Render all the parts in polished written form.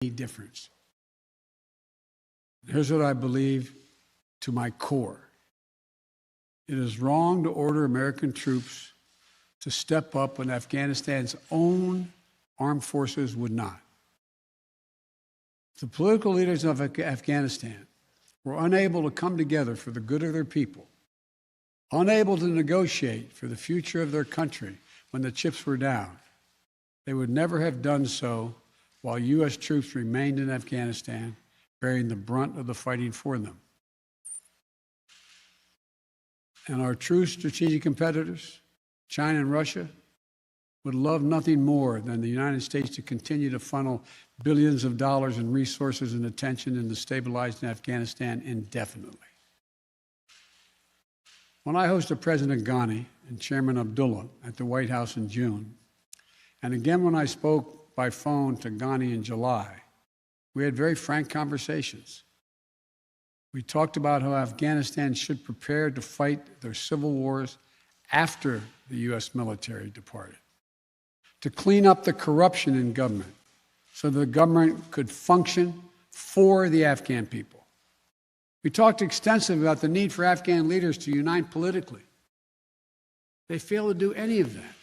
difference. Here's what I believe to my core. It is wrong to order American troops to step up when Afghanistan's own armed forces would not. The political leaders of Afghanistan were unable to come together for the good of their people, unable to negotiate for the future of their country when the chips were down. They would never have done so while U.S. troops remained in Afghanistan, bearing the brunt of the fighting for them. And our true strategic competitors, China and Russia, would love nothing more than the United States to continue to funnel billions of dollars in resources and attention into stabilizing Afghanistan indefinitely. When I hosted President Ghani and Chairman Abdullah at the White House in June, and again when I spoke by phone to Ghani in July, we had very frank conversations. We talked about how Afghanistan should prepare to fight their civil wars after the U.S. military departed, to clean up the corruption in government so the government could function for the Afghan people. We talked extensively about the need for Afghan leaders to unite politically. They failed to do any of that.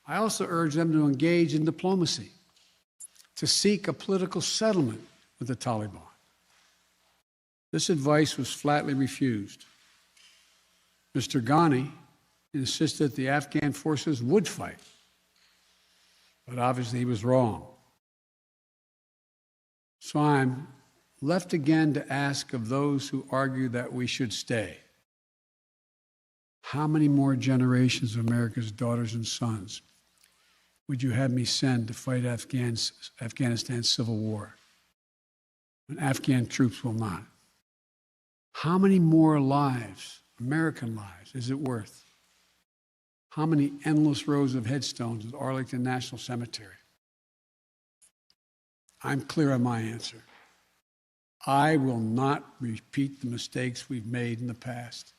I also urged them to engage in diplomacy, to seek a political settlement with the Taliban. This advice was flatly refused. Mr. Ghani insisted the Afghan forces would fight, but obviously he was wrong. So I'm left again to ask of those who argue that we should stay, how many more generations of America's daughters and sons would you have me send to fight Afghanistan's civil war when Afghan troops will not? How many more lives, American lives, is it worth? How many endless rows of headstones at Arlington National Cemetery? I'm clear on my answer. I will not repeat the mistakes we've made in the past.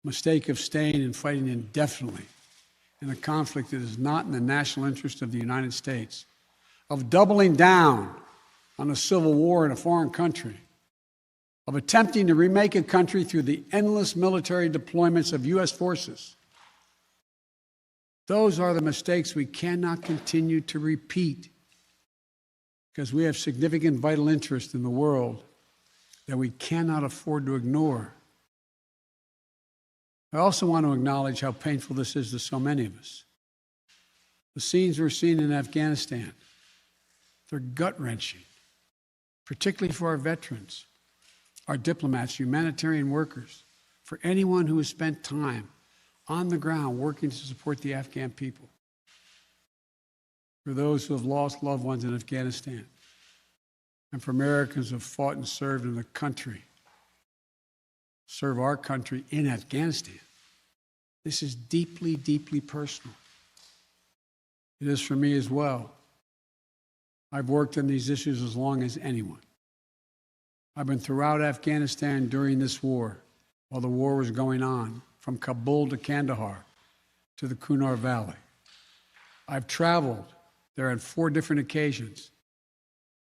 Mistake of staying and fighting indefinitely in a conflict that is not in the national interest of the United States, of doubling down on a civil war in a foreign country, of attempting to remake a country through the endless military deployments of U.S. forces. Those are the mistakes we cannot continue to repeat because we have significant vital interest in the world that we cannot afford to ignore. I also want to acknowledge how painful this is to so many of us. The scenes we're seeing in Afghanistan, they're gut-wrenching, particularly for our veterans, our diplomats, humanitarian workers, for anyone who has spent time on the ground working to support the Afghan people, for those who have lost loved ones in Afghanistan, and for Americans who have fought and served in the country, serve our country in Afghanistan. This is deeply, deeply personal. It is for me as well. I've worked on these issues as long as anyone. I've been throughout Afghanistan during this war, while the war was going on, from Kabul to Kandahar to the Kunar Valley. I've traveled there on 4 different occasions.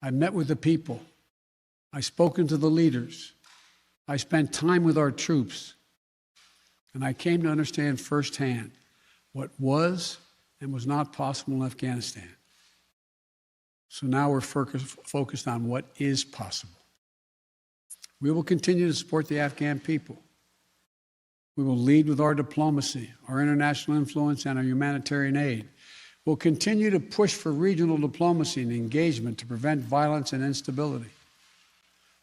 I met with the people. I've spoken to the leaders. I spent time with our troops. And I came to understand firsthand what was and was not possible in Afghanistan. So now we're focused on what is possible. We will continue to support the Afghan people. We will lead with our diplomacy, our international influence, and our humanitarian aid. We'll continue to push for regional diplomacy and engagement to prevent violence and instability.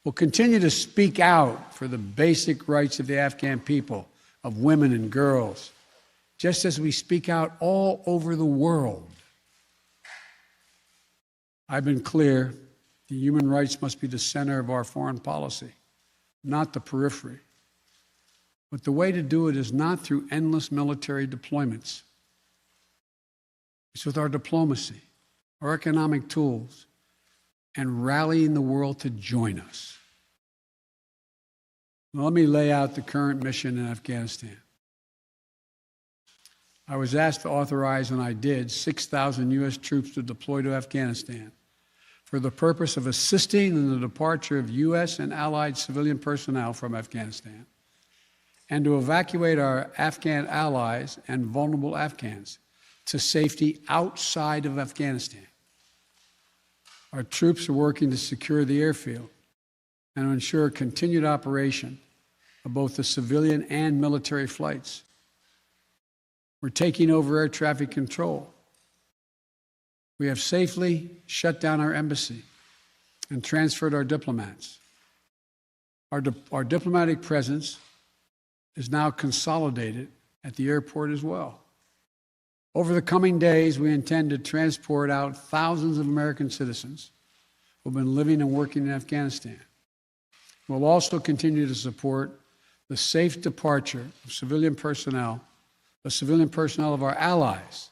We'll continue to speak out for the basic rights of the Afghan people, of women and girls, just as we speak out all over the world. I've been clear, the human rights must be the center of our foreign policy, not the periphery. But the way to do it is not through endless military deployments. It's with our diplomacy, our economic tools, and rallying the world to join us. Now, let me lay out the current mission in Afghanistan. I was asked to authorize, and I did, 6,000 U.S. troops to deploy to Afghanistan, for the purpose of assisting in the departure of U.S. and allied civilian personnel from Afghanistan, and to evacuate our Afghan allies and vulnerable Afghans to safety outside of Afghanistan. Our troops are working to secure the airfield and to ensure continued operation of both the civilian and military flights. We're taking over air traffic control. We have safely shut down our embassy and transferred our diplomats. Our diplomatic presence is now consolidated at the airport as well. Over the coming days, we intend to transport out thousands of American citizens who have been living and working in Afghanistan. We'll also continue to support the safe departure of civilian personnel of our allies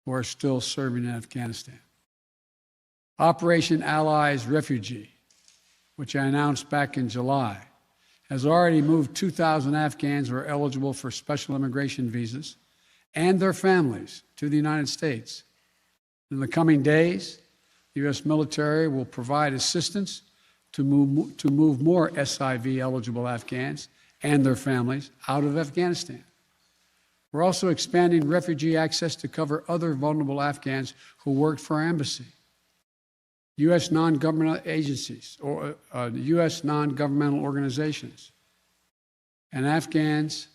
who are still serving in Afghanistan. Operation Allies Refugee, which I announced back in July, has already moved 2,000 Afghans who are eligible for special immigration visas and their families to the United States. In the coming days, the U.S. military will provide assistance to move more SIV-eligible Afghans and their families out of Afghanistan. We're also expanding refugee access to cover other vulnerable Afghans who worked for our embassy, U.S. non-governmental agencies, or U.S. non-governmental organizations, and Afghans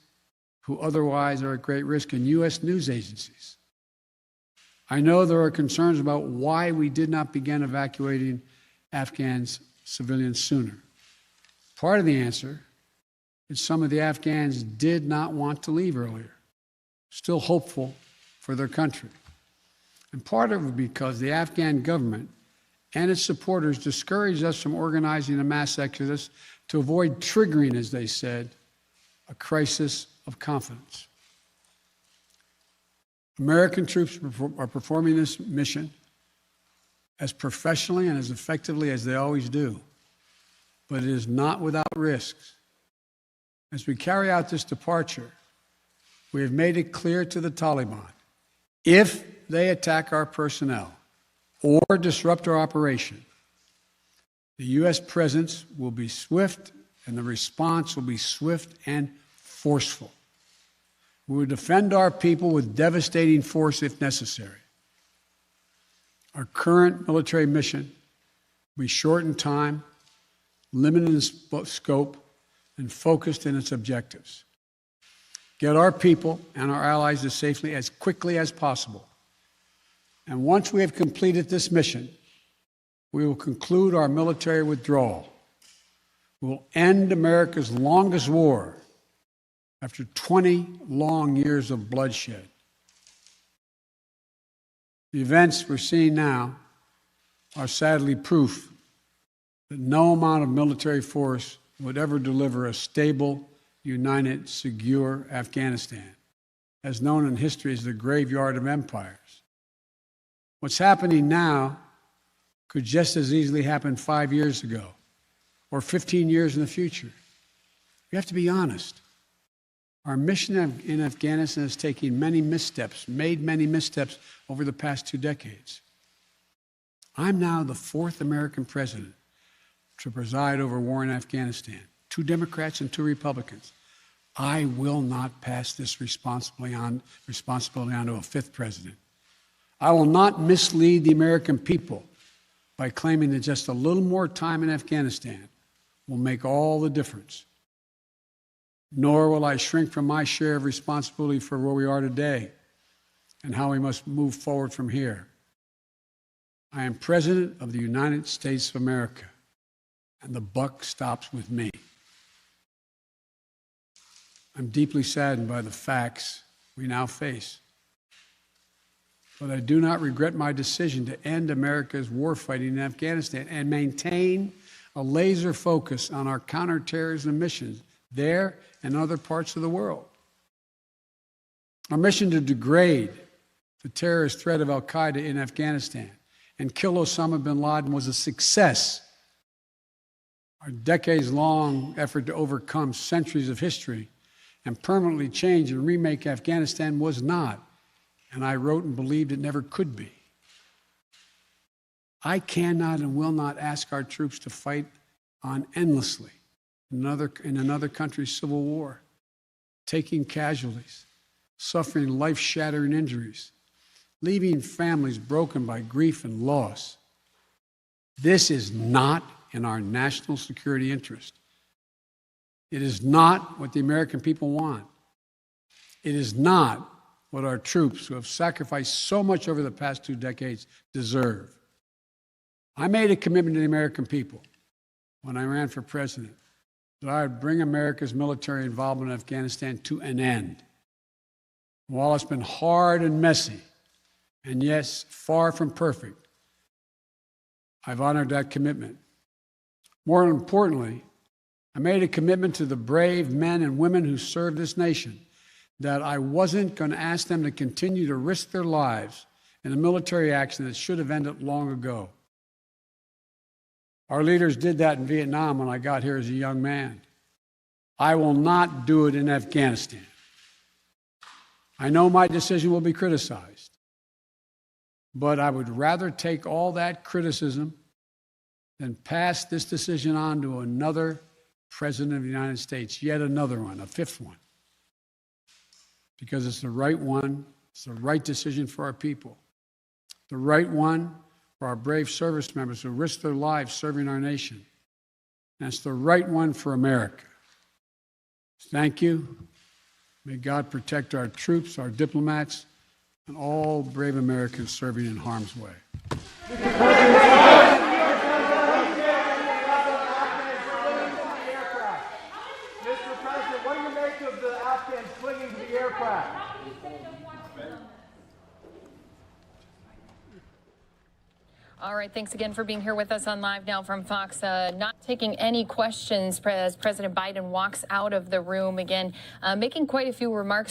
who otherwise are at great risk in U.S. news agencies. I know there are concerns about why we did not begin evacuating Afghans civilians sooner. Part of the answer is some of the Afghans did not want to leave earlier, still hopeful for their country. And part of it because the Afghan government and its supporters discouraged us from organizing a mass exodus to avoid triggering, as they said, a crisis of confidence. American troops are performing this mission as professionally and as effectively as they always do, but it is not without risks. As we carry out this departure, we have made it clear to the Taliban, if they attack our personnel or disrupt our operation, the U.S. presence will be swift and the response will be swift and forceful. We will defend our people with devastating force if necessary. Our current military mission will be short in time, limited in scope, and focused in its objectives. Get our people and our allies to safety as quickly as possible. And once we have completed this mission, we will conclude our military withdrawal. We will end America's longest war after 20 long years of bloodshed. The events we're seeing now are sadly proof that no amount of military force would ever deliver a stable, united, secure Afghanistan, as known in history as the graveyard of empires. What's happening now could just as easily happen 5 years ago or 15 years in the future. You have to be honest. Our mission in Afghanistan is taking many missteps, made many missteps over the past 2 decades. I'm now the 4th American president to preside over war in Afghanistan. 2 Democrats and 2 Republicans. I will not pass this responsibility on to a 5th president. I will not mislead the American people by claiming that just a little more time in Afghanistan will make all the difference. Nor will I shrink from my share of responsibility for where we are today and how we must move forward from here. I am President of the United States of America, and the buck stops with me. I'm deeply saddened by the facts we now face. But I do not regret my decision to end America's warfighting in Afghanistan and maintain a laser focus on our counterterrorism missions there and other parts of the world. Our mission to degrade the terrorist threat of al-Qaeda in Afghanistan and kill Osama bin Laden was a success. Our decades-long effort to overcome centuries of history and permanently change and remake Afghanistan was not, and I wrote and believed it never could be. I cannot and will not ask our troops to fight on endlessly in another country's civil war, taking casualties, suffering life-shattering injuries, leaving families broken by grief and loss. This is not in our national security interest. It is not what the American people want. It is not what our troops, who have sacrificed so much over the past 2 decades, deserve. I made a commitment to the American people when I ran for president that I would bring America's military involvement in Afghanistan to an end. While it's been hard and messy, and yes, far from perfect, I've honored that commitment. More importantly, I made a commitment to the brave men and women who serve this nation that I wasn't going to ask them to continue to risk their lives in a military action that should have ended long ago. Our leaders did that in Vietnam when I got here as a young man. I will not do it in Afghanistan. I know my decision will be criticized, but I would rather take all that criticism than pass this decision on to another president of the United States, yet another one, a 5th one, because it's the right one, it's the right decision for our people, the right one for our brave service members who risk their lives serving our nation, and it's the right one for America. Thank you. May God protect our troops, our diplomats, and all brave Americans serving in harm's way. Mr. President, what do you make of the Afghans clinging to the aircraft? All right, thanks again for being here with us on Live Now from Fox. Not taking any questions as President Biden walks out of the room again, making quite a few remarks.